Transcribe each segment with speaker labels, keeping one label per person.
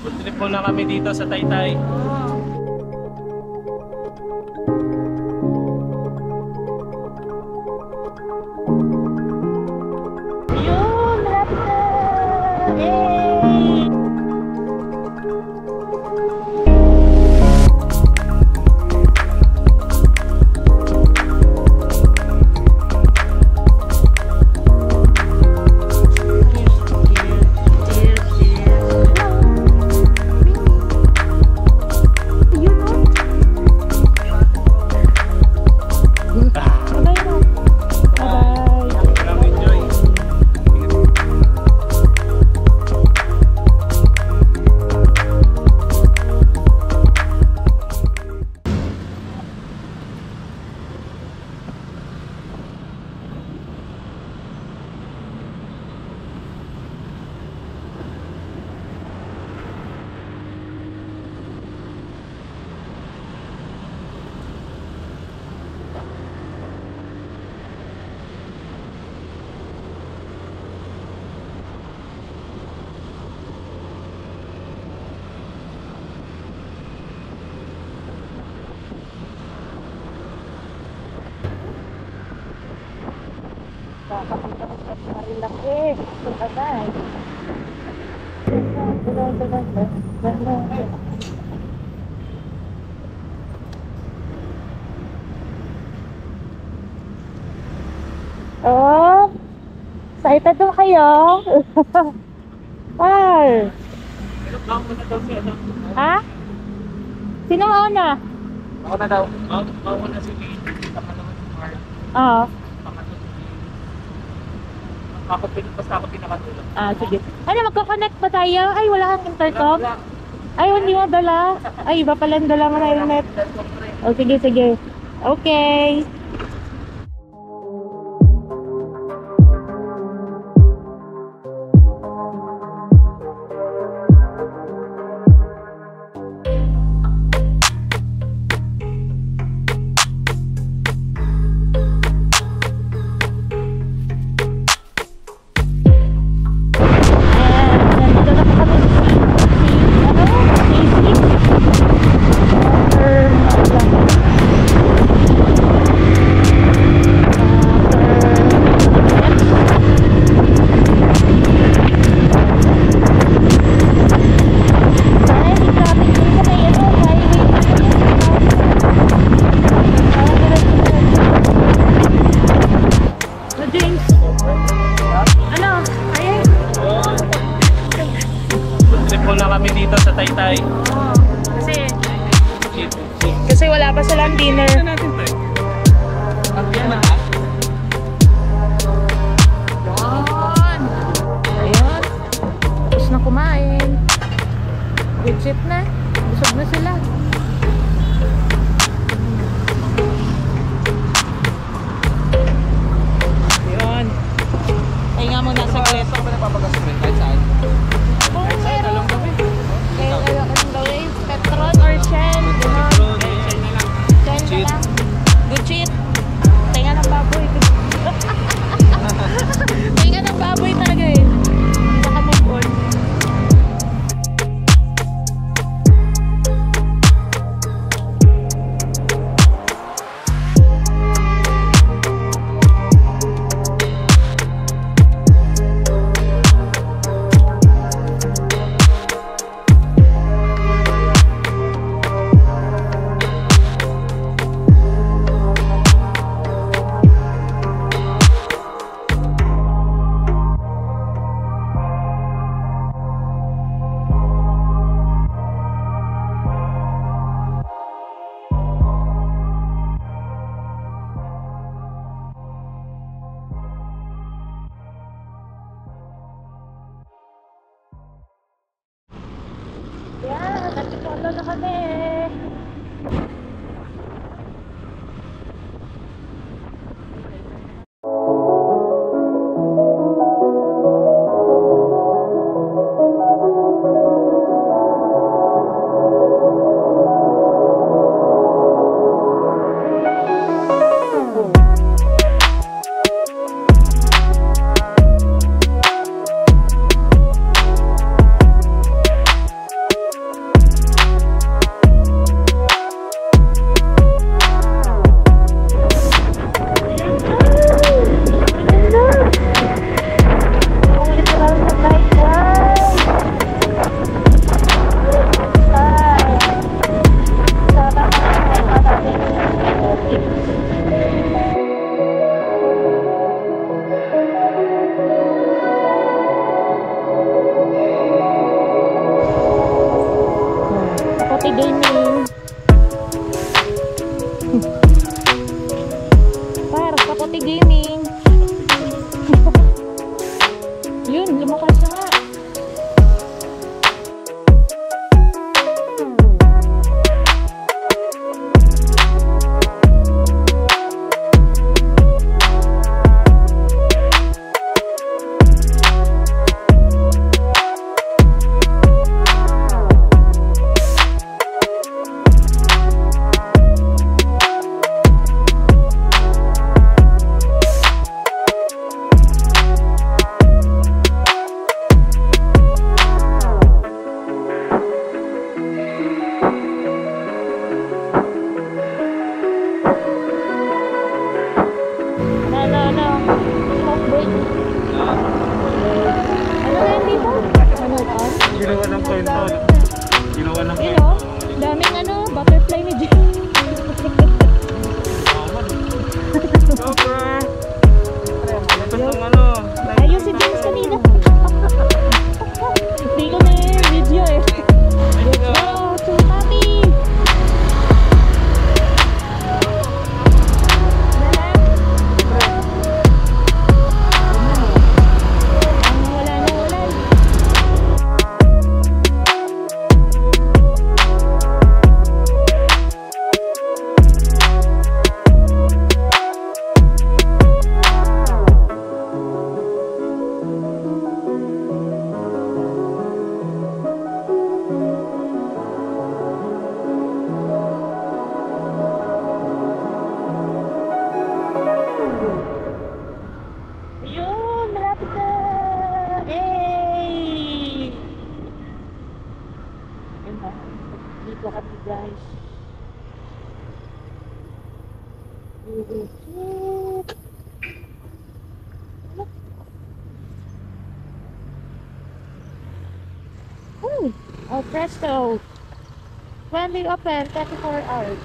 Speaker 1: Food trip muna kami dito sa Taytay.
Speaker 2: Yun, malapit na! Yay! Kakakita ko sa marilaki. Agad. Oh, excited daw kayo? Par. Ha? Sino mauna?
Speaker 1: Ako na daw. Ako na si Lee. Tama naman si Mark.
Speaker 2: Oo.
Speaker 1: Ako pinakatulog.
Speaker 2: Ah, sige. Ano, magko-connect ba tayo? Ay, wala kang intercom? Ay, hindi mo dala. Ay, iba pala ang dala mo na yung net. O, sige, sige. Okay.
Speaker 1: Taytay.
Speaker 2: Oo. Kasi wala pa silang dinner. Yun. Ayun. Tapos na kumain. Legit na. Busog na sila. Yun. Ay nga muna sa glet.
Speaker 1: Saan ka ba napapagasumin? Kahit saan?
Speaker 2: Kahit saan,
Speaker 1: dalawang gabi.
Speaker 2: anong gawin? Petron or Shell? Shell na lang. Good cheat. Tinga ng baboy. Tinga ng baboy talaga eh. Baka move on. Yan, nagtitolo na kami. Kaputi Gaming. Par, Kaputi Gaming. Yun, lumakas na nga. Smoke break. Ano na yan dito? Manukan?
Speaker 1: Ginawa ng kwento. Ginawa ng
Speaker 2: Yun
Speaker 1: kwento.
Speaker 2: o, daming ano, butterfly ni Jim.
Speaker 1: Super! Ito ng ano.
Speaker 2: Ayun si James kanina. Hindi ko na yung video eh. Let's go to Papi! Wala na ulan. Ayun, malapit na! Yay! Ayun na, dito kami guys. Oh, presto! When they open, 24 hours.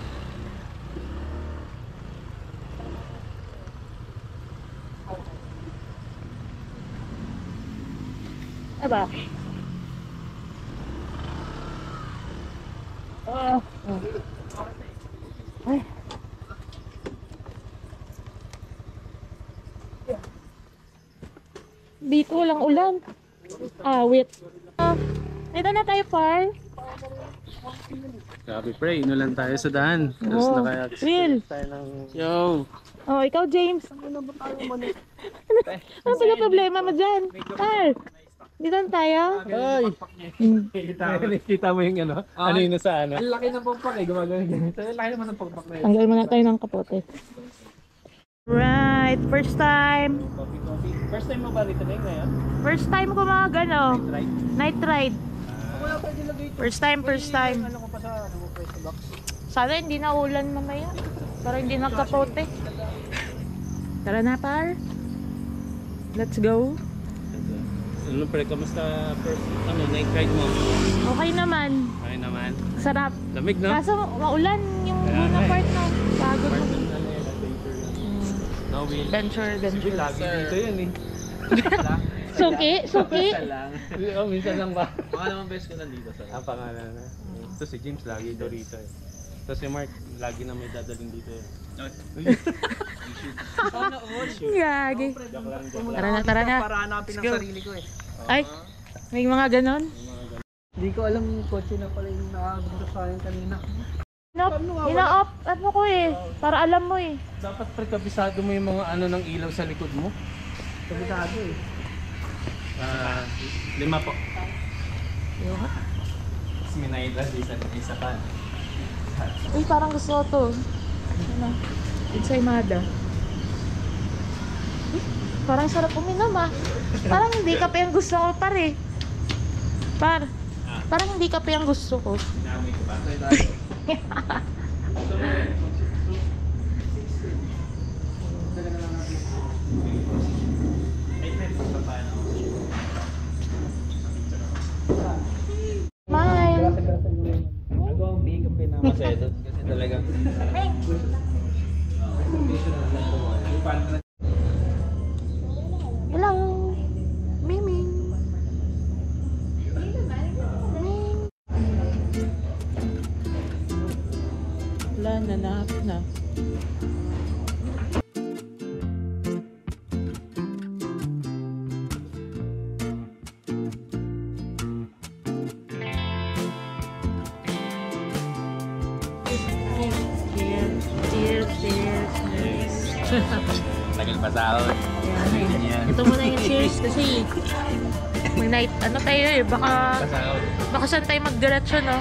Speaker 2: Aba? Ay. Dito walang ulan. Wait. Dito na tayo, Par.
Speaker 1: Grabe pre, inulan tayo sa daan. Tapos
Speaker 2: Oh,
Speaker 1: naka-accident
Speaker 2: Will.
Speaker 1: tayo ng... Yo!
Speaker 2: Oh, ikaw, James. Ano ba tayo pala problema mo dyan? Par, dito na tayo.
Speaker 1: Ay! Kita mo yung ano? Ano yun sa ano?
Speaker 3: Ang laki ng pagpak eh, gumagawin ganito. Ang laki naman ng pagpak na yun.
Speaker 2: Tanggal muna tayo ng kapote. Right, first time.
Speaker 1: Coffee. First time mo ba rito na ngayon?
Speaker 2: First time ko mga gano.
Speaker 1: Right?
Speaker 2: Night ride.
Speaker 3: Wala pa nilagay ito.
Speaker 2: First time.
Speaker 3: Ano ko pa sa ano mo pa sa box.
Speaker 2: Sana hindi na ulan mamaya. Para hindi nagkapote. Tara na, Par. Let's go.
Speaker 1: Ano pre, kamusta first night ride mo?
Speaker 2: Okay naman.
Speaker 1: Okay naman.
Speaker 2: Sarap.
Speaker 1: Lamig no?
Speaker 2: Kaso maulan yung
Speaker 1: Kaya
Speaker 2: una
Speaker 1: nga eh.
Speaker 2: part na. Pagod
Speaker 1: Part
Speaker 2: na.
Speaker 1: ng ano yun, adventure yun. No, Will.
Speaker 2: Adventure.
Speaker 3: Lagi dito yun eh.
Speaker 2: Suki? Suki?
Speaker 1: Oh, minsan lang ba?
Speaker 3: Mga naman best ko nandito sa.
Speaker 1: Ang pangalan na. Ito si James lagi ito rito eh. Tapos si Mark lagi na may dadaling dito eh.
Speaker 2: Gagi.
Speaker 1: Joke lang.
Speaker 2: Tara na, tara na.
Speaker 3: Para hanapin ang
Speaker 2: Let's go.
Speaker 3: sarili ko eh.
Speaker 2: Ay, may mga ganon.
Speaker 3: Hindi ko alam yung kotse na pala yung nakaganda sa akin kanina.
Speaker 2: Ina-off ano ko eh. Para alam mo eh.
Speaker 1: Dapat pre, kabisado mo yung mga ano ng ilaw sa likod mo.
Speaker 3: Kabisado eh.
Speaker 1: 5 po. Tapos minayad isa pa.
Speaker 2: Uy, parang gusto ko to. Ano? Ensaymada. Uy, parang sarap uminom ah. Parang hindi kape ang gusto ko, par eh. Parang hindi kape ang gusto ko.
Speaker 1: Sinamoy ko ba?
Speaker 2: Smile.
Speaker 3: Ako ang big ang
Speaker 1: Masaya doon kasi talagang
Speaker 2: Hello. Miming. Ming. wala na, na-up na. Cheers.
Speaker 1: Tagal pa sahod.
Speaker 2: Ayan. Ito muna yung cheers kasi mag-night, ano tayo eh, baka saan tayo mag-diretso, no?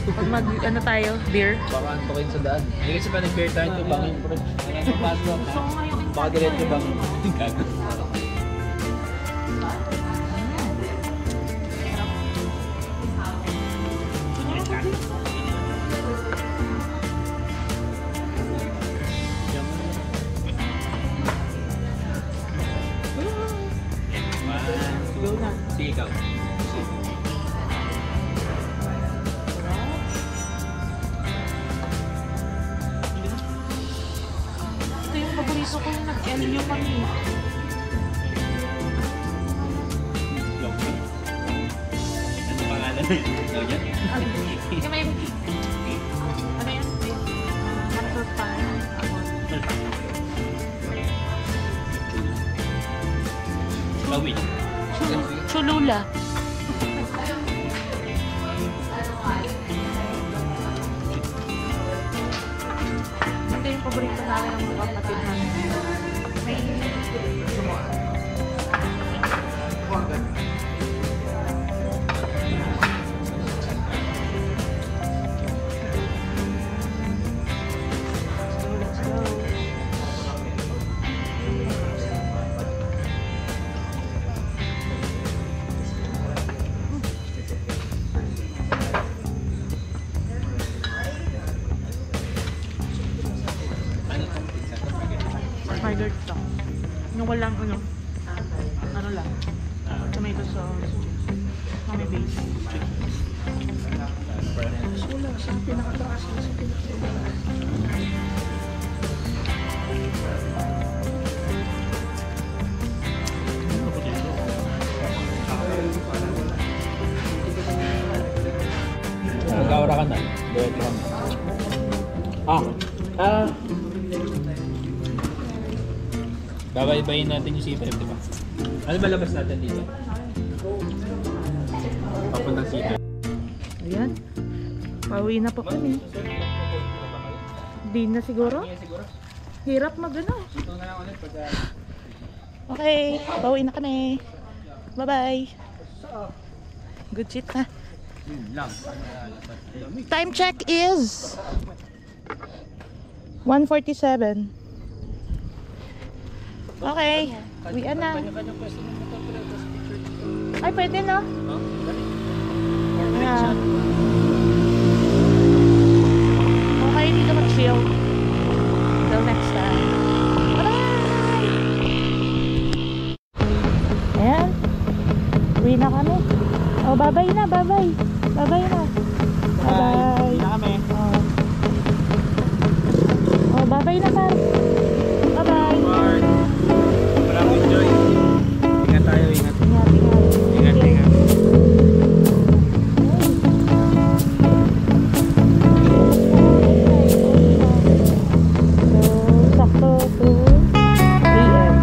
Speaker 2: Pag ano tayo, beer.
Speaker 3: Baka antokin sa daan. Hindi kasi pa nag-bear tayo ito, bangin bro. Baka diretso bangin.
Speaker 1: Sigaw.
Speaker 2: Ito yung paborito ko yung nag-LU kami.
Speaker 1: Ano pangalan? Lawyer?
Speaker 2: Yung may... Ano yan? Natural pan.
Speaker 1: Bawin.
Speaker 2: Cholula. Ito yung paborito namin ng mga kapatid namin. Margarita. Yung walang ano lang. Tomato sauce. Mami base.
Speaker 3: Wala, sa pinakataas na sa pinakataas.
Speaker 1: Mag-aura ka na. Duwet lang. Babay-bayin natin yung C5, di ba? Ano ba labas natin dito? Papuntang C5.
Speaker 2: Ayan. Pauwi na po kami. Di na siguro? Hirap mag-ano.
Speaker 1: Ito na lang ulit pagka...
Speaker 2: Okay, pauwi na kami. Bye-bye. Good shit ha.
Speaker 1: lang.
Speaker 2: Time check is 1:47. Okay, uwi na. Ay, pwede no? Yeah. Okay, dito mag-chill. Till next time. Bye! Ayan. Uwi na kami. Oh, bye-bye na, bye-bye. Bye-bye na. Bye-bye.
Speaker 1: Uwi na kami.
Speaker 2: Oh, bye-bye na, Par. Bye-bye.
Speaker 1: Maraming enjoy. Ingat tayo, ingat.
Speaker 2: Ingat, ingat.
Speaker 1: Ingat, ingat.
Speaker 2: So, sakto to 3 AM.